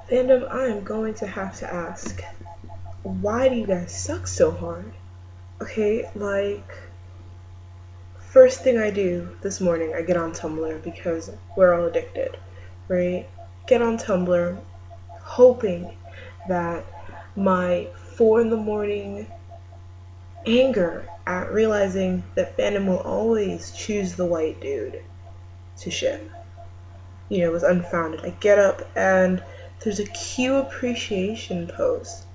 Fandom, I am going to have to ask, why do you guys suck so hard? Okay, like, first thing I do this morning, I get on Tumblr because we're all addicted, right? Get on Tumblr, hoping that my 4 in the morning anger at realizing that fandom will always choose the white dude to ship, was unfounded. I get up and there's a Q appreciation post.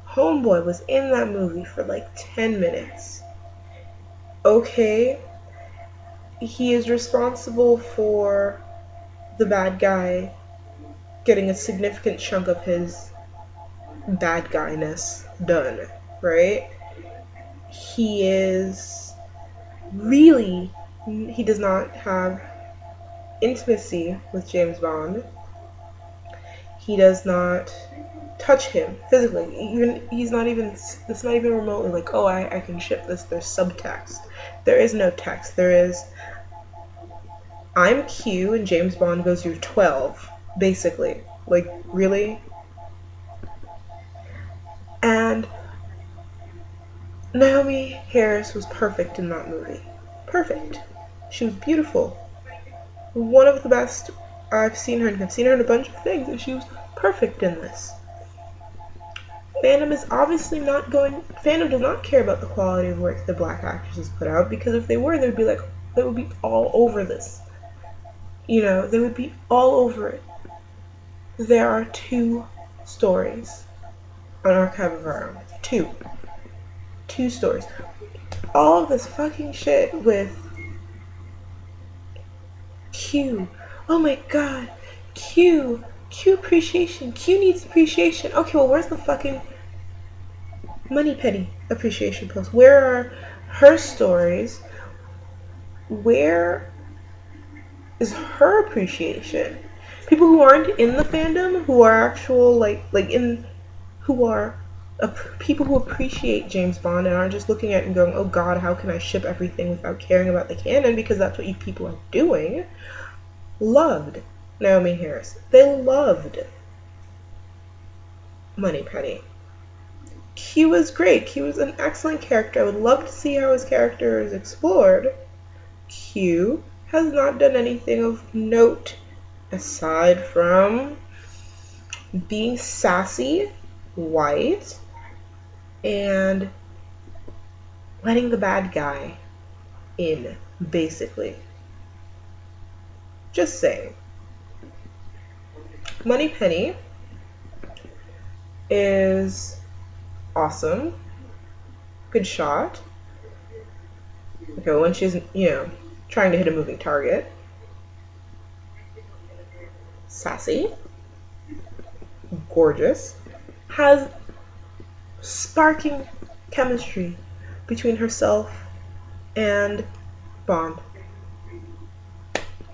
Homeboy was in that movie for like 10 minutes. Okay, he is responsible for the bad guy getting a significant chunk of his bad guyness done, right? He is really, he does not have intimacy with James Bond. He does not touch him physically. Even it's not even remotely like, oh, I can ship this. There's subtext. There is no text. There is, I'm Q and James Bond goes, you're 12, basically. Like, really? And Naomie Harris was perfect in that movie. Perfect. She was beautiful. One of the best I've seen her in. I've seen her in a bunch of things, and she was perfect in this. Fandom does not care about the quality of work the black actresses put out, because if they were, they would be all over this. They would be all over it. There are 2 stories on Archive of Our Own. 2 stories. All of this fucking shit with Q. Oh my god. Q appreciation. Q needs appreciation. Okay, well, where's the fucking Moneypenny appreciation post? Where are her stories? Where is her appreciation? People who aren't in the fandom, who are actual people who appreciate James Bond and aren't just looking at it and going, oh god, how can I ship everything without caring about the canon, because that's what you people are doing, loved Naomie Harris. They loved Moneypenny. Q was great. Q was an excellent character. I would love to see how his character is explored. Q has not done anything of note aside from being sassy, white, and letting the bad guy in, basically. Just saying. Moneypenny is awesome. Good shot. Okay, when she's, trying to hit a moving target. Sassy. Gorgeous. Has sparking chemistry between herself and Bond.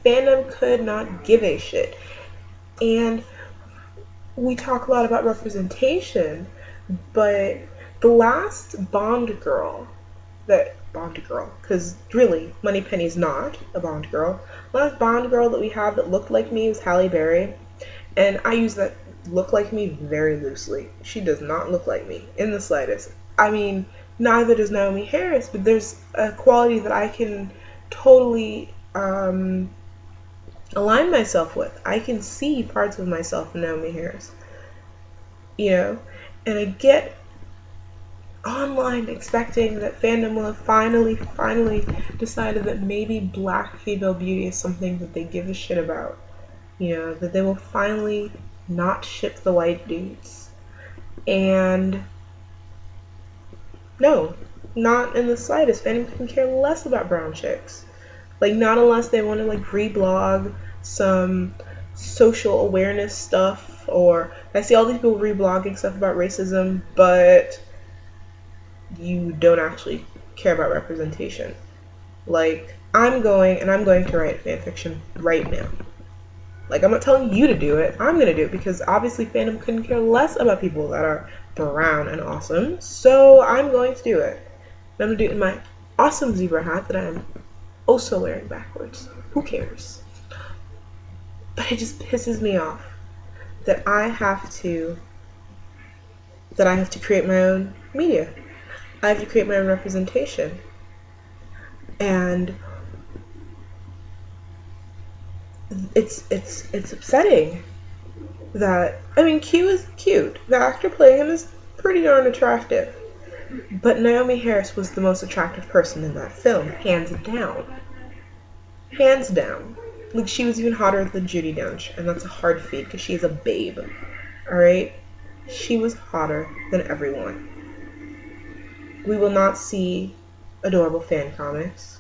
Fandom could not give a shit. And we talk a lot about representation, but the last Bond girl, because really, Moneypenny's not a Bond girl. The last Bond girl that we have that looked like me was Halle Berry, and I use that look like me very loosely. She does not look like me in the slightest. I mean, neither does Naomie Harris, but there's a quality that I can totally align myself with. I can see parts of myself in Naomie Harris. And I get online expecting that fandom will have finally decided that maybe black female beauty is something that they give a shit about. That they will finally not ship the white dudes. And no, not in the slightest. Fandom couldn't care less about brown chicks. Like, not unless they want to reblog some social awareness stuff, or I see all these people reblogging stuff about racism, but you don't actually care about representation. Like, I'm going to write fanfiction right now. Like, I'm not telling you to do it. I'm going to do it because obviously fandom couldn't care less about people that are brown and awesome. So I'm going to do it. And I'm going to do it in my awesome zebra hat that I am also wearing backwards. Who cares? But it just pisses me off that I have to create my own media. I have to create my own representation. And it's upsetting that, I mean, Q is cute. The actor playing him is pretty darn attractive. But Naomie Harris was the most attractive person in that film, hands down. Hands down. Like, she was even hotter than Judi Dench, and that's a hard feat because she is a babe. Alright? She was hotter than everyone. We will not see adorable fan comics.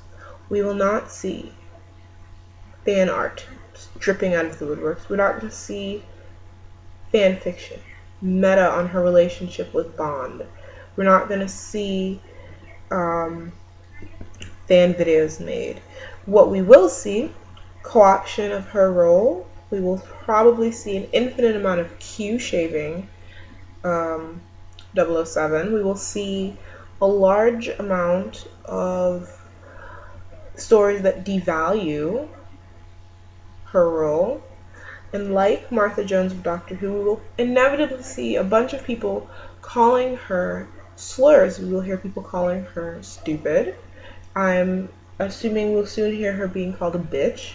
We will not see fan art dripping out of the woodworks. We're not going to see fan fiction, meta on her relationship with Bond. We're not going to see fan videos made. What we will see, co-option of her role. We will probably see an infinite amount of Q shaving 007. We will see a large amount of stories that devalue her role. And like Martha Jones of Doctor Who, we will inevitably see a bunch of people calling her slurs. We will hear people calling her stupid. I'm assuming we'll soon hear her being called a bitch.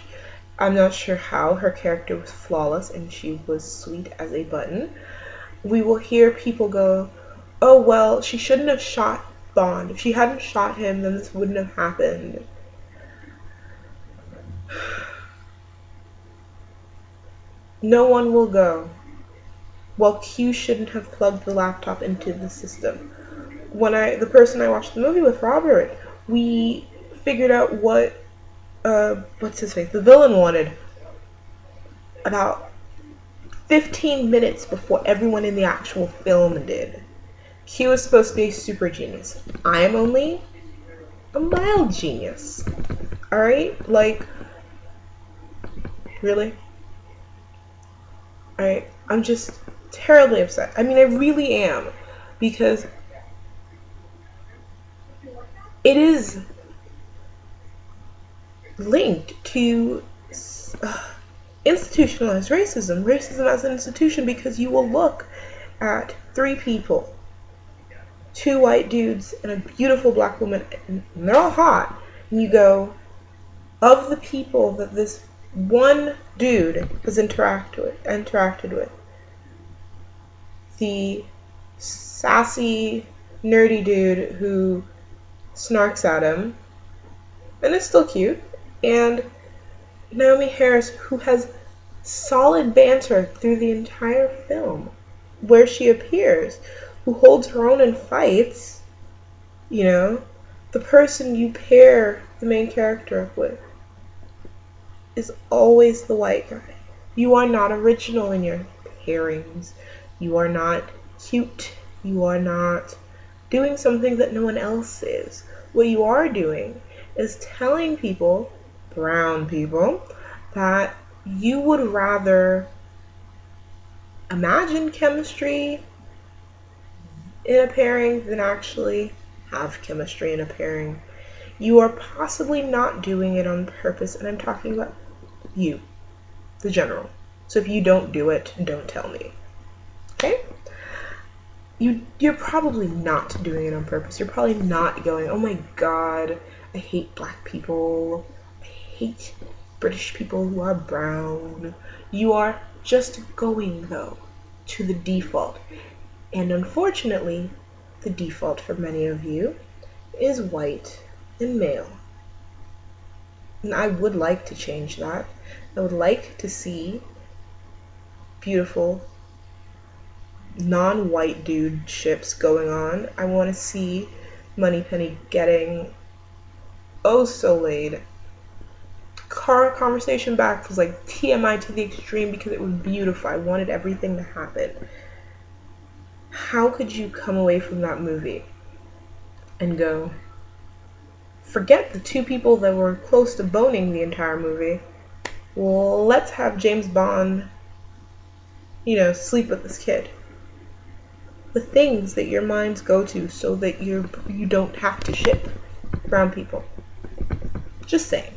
I'm not sure how. Her character was flawless and she was sweet as a button. We will hear people go, oh, well, she shouldn't have shot Bond. If she hadn't shot him, then this wouldn't have happened. No one will go, well, Q shouldn't have plugged the laptop into the system. When the person I watched the movie with, Robert, we figured out what, what's his face, the villain wanted about 15 minutes before everyone in the actual film did. Q is supposed to be a super genius. I am only a mild genius. Alright? Like, really? Alright? I'm just terribly upset. I mean, I really am. Because it is linked to institutionalized racism. Racism as an institution, because you will look at three people, two white dudes and a beautiful black woman, and they're all hot, and you go, of the people that this one dude has interacted with, the sassy, nerdy dude who snarks at him, and it's still cute, and Naomie Harris, who has solid banter through the entire film, where she appears, who holds her own in fights, you know, the person you pair the main character up with is always the white guy. You are not original in your pairings. You are not cute. You are not doing something that no one else is. What you are doing is telling people, brown people, that you would rather imagine chemistry in a pairing than actually have chemistry in a pairing. You are possibly not doing it on purpose, and I'm talking about you, the general. So if you don't do it, don't tell me. Okay? You're probably not doing it on purpose. You're probably not going, oh my god, I hate black people. I hate British people who are brown. You are just going, though, to the default. And unfortunately, the default for many of you is white and male. And I would like to change that. I would like to see beautiful non-white dude ships going on. I want to see Moneypenny getting oh so laid. Conversation back was like TMI to the extreme because it was beautiful. I wanted everything to happen. How could you come away from that movie and go, forget the two people that were close to boning the entire movie, well, let's have James Bond, sleep with this kid. The things that your minds go to so that you don't have to ship brown people. Just saying.